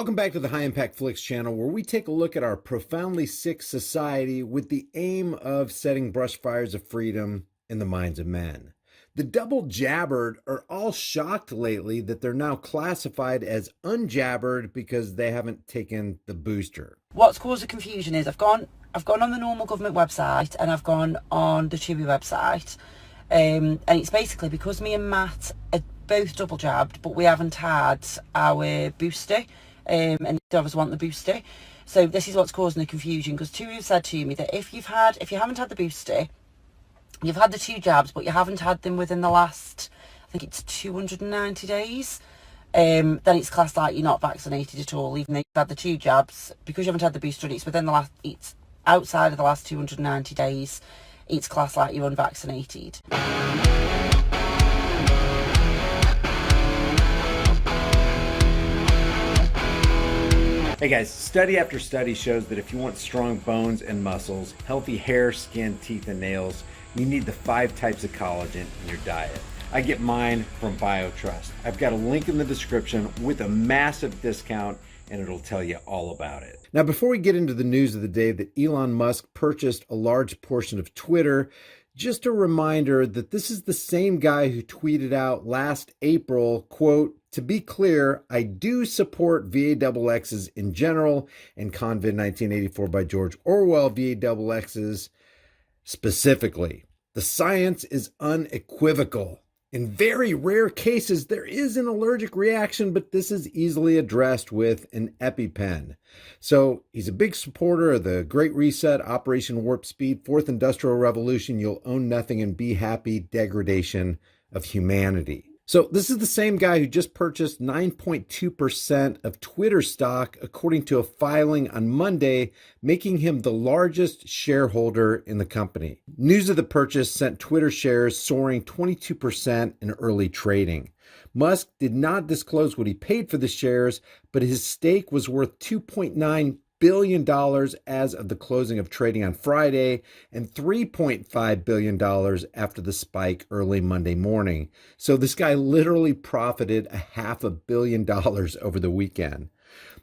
Welcome back to the High Impact Flicks channel, where we take a look at our profoundly sick society with the aim of setting brush fires of freedom in the minds of men. The double jabbered are all shocked lately that they're now classified as unjabbered because they haven't taken the booster. What's caused the confusion is I've gone on the normal government website and I've gone on the Chewy website, and it's basically because me and Matt are both double jabbed, but we haven't had our booster. And the others want the booster, so this is what's causing the confusion. Because Chewy have said to me that if you haven't had the booster, you've had the 2 jabs, but you haven't had them within the last, I think it's 290 days, then it's classed like you're not vaccinated at all, even though you've had the 2 jabs. Because you haven't had the booster and it's outside of the last 290 days, it's classed like you're unvaccinated. Hey guys, study after study shows that if you want strong bones and muscles, healthy hair, skin, teeth, and nails, you need the 5 types of collagen in your diet. I get mine from BioTrust. I've got a link in the description with a massive discount, and it'll tell you all about it. Now, before we get into the news of the day that Elon Musk purchased a large portion of Twitter, just a reminder that this is the same guy who tweeted out last April, quote, "To be clear, I do support VAXXs in general and Convid 1984 by George Orwell VAXXs specifically. The science is unequivocal. In very rare cases, there is an allergic reaction, but this is easily addressed with an EpiPen." So he's a big supporter of the Great Reset, Operation Warp Speed, Fourth Industrial Revolution, You'll Own Nothing and Be Happy, degradation of humanity. So this is the same guy who just purchased 9.2% of Twitter stock, according to a filing on Monday, making him the largest shareholder in the company. News of the purchase sent Twitter shares soaring 22% in early trading. Musk did not disclose what he paid for the shares, but his stake was worth $2.9 billion as of the closing of trading on Friday, and $3.5 billion after the spike early Monday morning. So this guy literally profited $500 million over the weekend.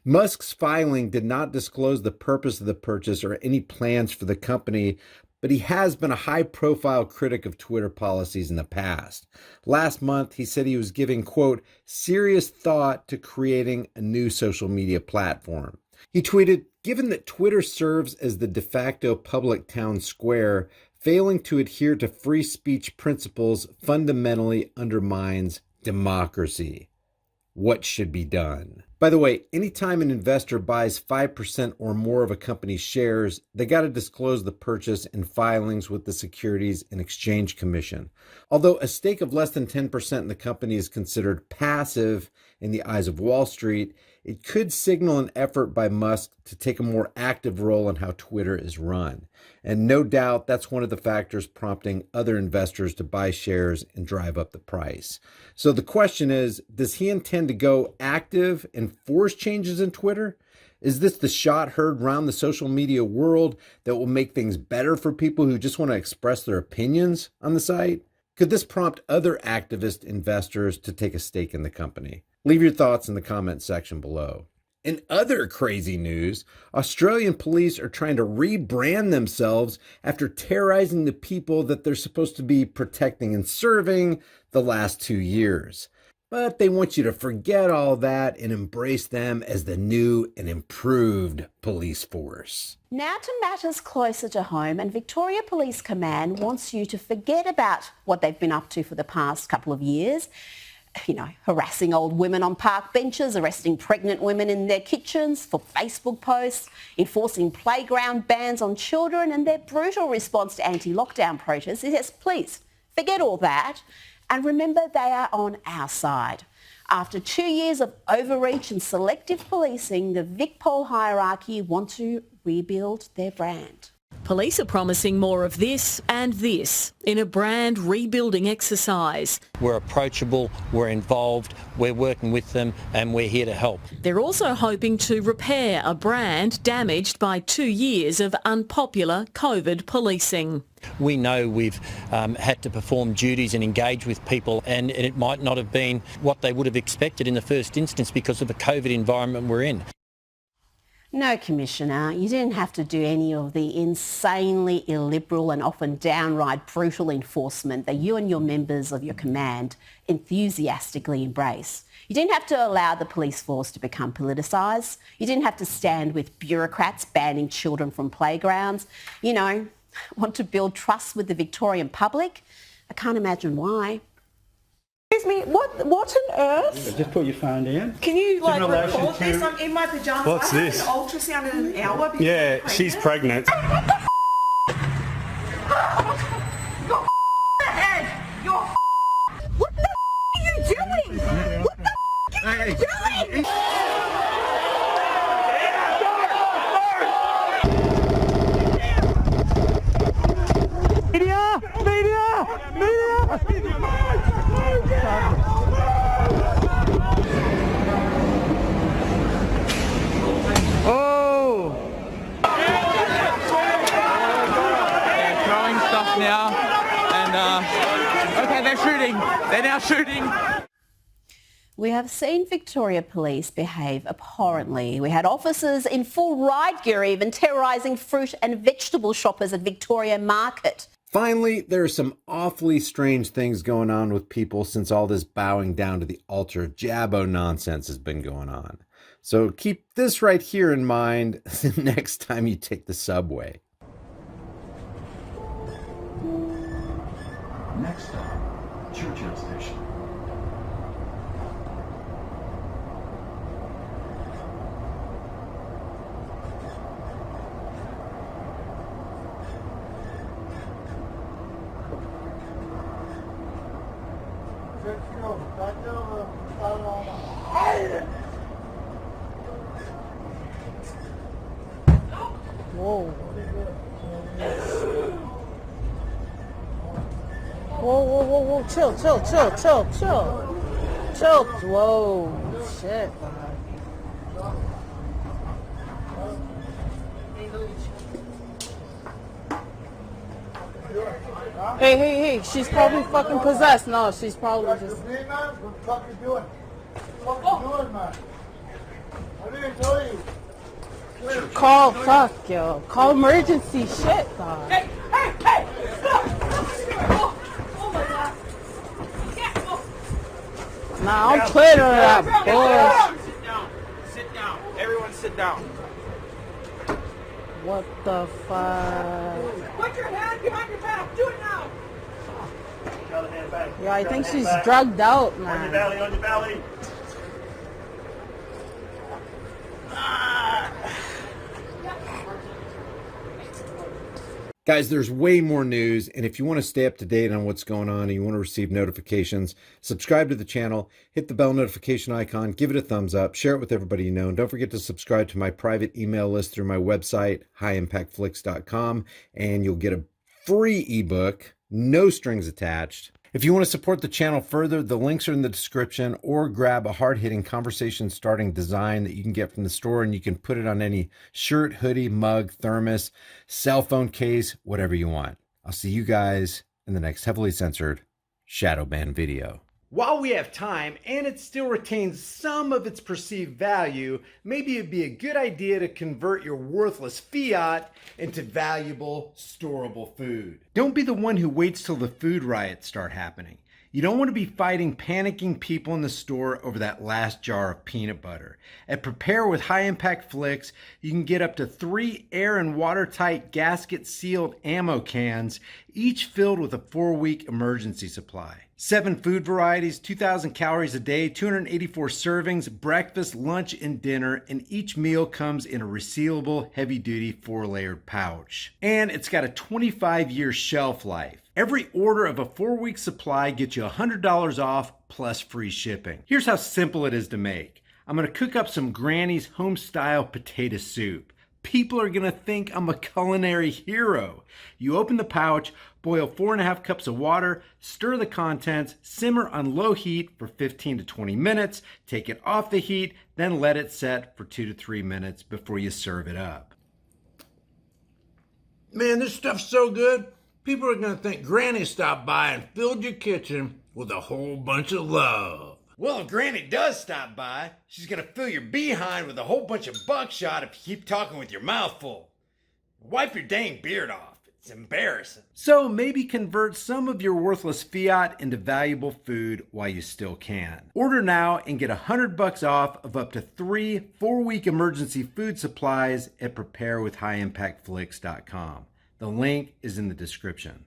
Musk's filing did not disclose the purpose of the purchase or any plans for the company, but he has been a high-profile critic of Twitter policies in the past. Last month, he said he was giving, quote, "serious thought to creating a new social media platform." He tweeted, "Given that Twitter serves as the de facto public town square, failing to adhere to free speech principles fundamentally undermines democracy. What should be done?" By the way, anytime an investor buys 5% or more of a company's shares, they got to disclose the purchase in filings with the Securities and Exchange Commission. Although a stake of less than 10% in the company is considered passive in the eyes of Wall Street, it could signal an effort by Musk to take a more active role in how Twitter is run. And no doubt that's one of the factors prompting other investors to buy shares and drive up the price. So the question is, does he intend to go active and force changes in Twitter? Is this the shot heard around the social media world that will make things better for people who just want to express their opinions on the site? Could this prompt other activist investors to take a stake in the company? Leave your thoughts in the comment section below. In other crazy news, Australian police are trying to rebrand themselves after terrorizing the people that they're supposed to be protecting and serving the last 2 years. But they want you to forget all that and embrace them as the new and improved police force. Now to matters closer to home, and Victoria Police Command wants you to forget about what they've been up to for the past couple of years. You know, harassing old women on park benches, arresting pregnant women in their kitchens for Facebook posts, enforcing playground bans on children, and their brutal response to anti-lockdown protests. Yes, please, forget all that. And remember, they are on our side. After 2 years of overreach and selective policing, the VicPol hierarchy want to rebuild their brand. Police are promising more of this and this in a brand rebuilding exercise. We're approachable, we're involved, we're working with them and we're here to help. They're also hoping to repair a brand damaged by 2 years of unpopular COVID policing. We know we've had to perform duties and engage with people, and it might not have been what they would have expected in the first instance because of the COVID environment we're in. No, Commissioner, you didn't have to do any of the insanely illiberal and often downright brutal enforcement that you and your members of your command enthusiastically embrace. You didn't have to allow the police force to become politicised. You didn't have to stand with bureaucrats banning children from playgrounds. You know, want to build trust with the Victorian public? I can't imagine why. Excuse me, what on earth? Just put your phone down. Can you like In relation record this? to- I'm in my pajamas. What's I had this? an ultrasound in an hour. Because Yeah, I'm she's pregnant. pregnant. Your head. Your what the are you doing? What the are you doing? Throwing stuff now, and okay, they're shooting. They're now shooting. We have seen Victoria Police behave abhorrently. We had officers in full riot gear even terrorising fruit and vegetable shoppers at Victoria Market. Finally, there are some awfully strange things going on with people since all this bowing down to the ultra jabbo nonsense has been going on. So keep this right here in mind the next time you take the subway. Next stop, Churchill Station. Whoa. Whoa. Chill. Whoa. Shit. Hey. She's probably fucking possessed. No, she's probably just... What the fuck you doing? What the fuck you doing, man? I didn't tell you. Call, fuck, yo. Call emergency shit, dog. Hey! Oh my God. Nah, I'm playing on that bullshit. Sit down. Everyone sit down. What the fuck? Put your hand behind your back. Do it now. Yeah, I think she's drugged out, man. On your belly. Guys, there's way more news, and if you want to stay up to date on what's going on and you want to receive notifications, subscribe to the channel, hit the bell notification icon, give it a thumbs up, share it with everybody you know, and don't forget to subscribe to my private email list through my website, highimpactflix.com, and you'll get a free ebook, no strings attached. If you want to support the channel further, the links are in the description, or grab a hard-hitting conversation-starting design that you can get from the store, and you can put it on any shirt, hoodie, mug, thermos, cell phone case, whatever you want. I'll see you guys in the next heavily censored shadow ban video. While we have time and it still retains some of its perceived value, maybe it'd be a good idea to convert your worthless fiat into valuable, storable food. Don't be the one who waits till the food riots start happening. You don't want to be fighting panicking people in the store over that last jar of peanut butter. At Prepare with High Impact Flicks, you can get up to 3 air and watertight gasket sealed ammo cans, each filled with a 4-week emergency supply. 7 food varieties, 2,000 calories a day, 284 servings, breakfast, lunch, and dinner, and each meal comes in a resealable, heavy-duty 4-layered pouch. And it's got a 25-year shelf life. Every order of a 4-week supply gets you $100 off plus free shipping. Here's how simple it is to make. I'm going to cook up some Granny's home-style potato soup. People are gonna think I'm a culinary hero. You open the pouch, boil 4.5 cups of water, stir the contents, simmer on low heat for 15 to 20 minutes, take it off the heat, then let it set for 2 to 3 minutes before you serve it up. Man, this stuff's so good, people are gonna think Granny stopped by and filled your kitchen with a whole bunch of love. Well, if Granny does stop by, she's gonna fill your behind with a whole bunch of buckshot if you keep talking with your mouth full. Wipe your dang beard off. It's embarrassing. So maybe convert some of your worthless fiat into valuable food while you still can. Order now and get $100 off of up to 3 4-week emergency food supplies at preparewithhighimpactflix.com. The link is in the description.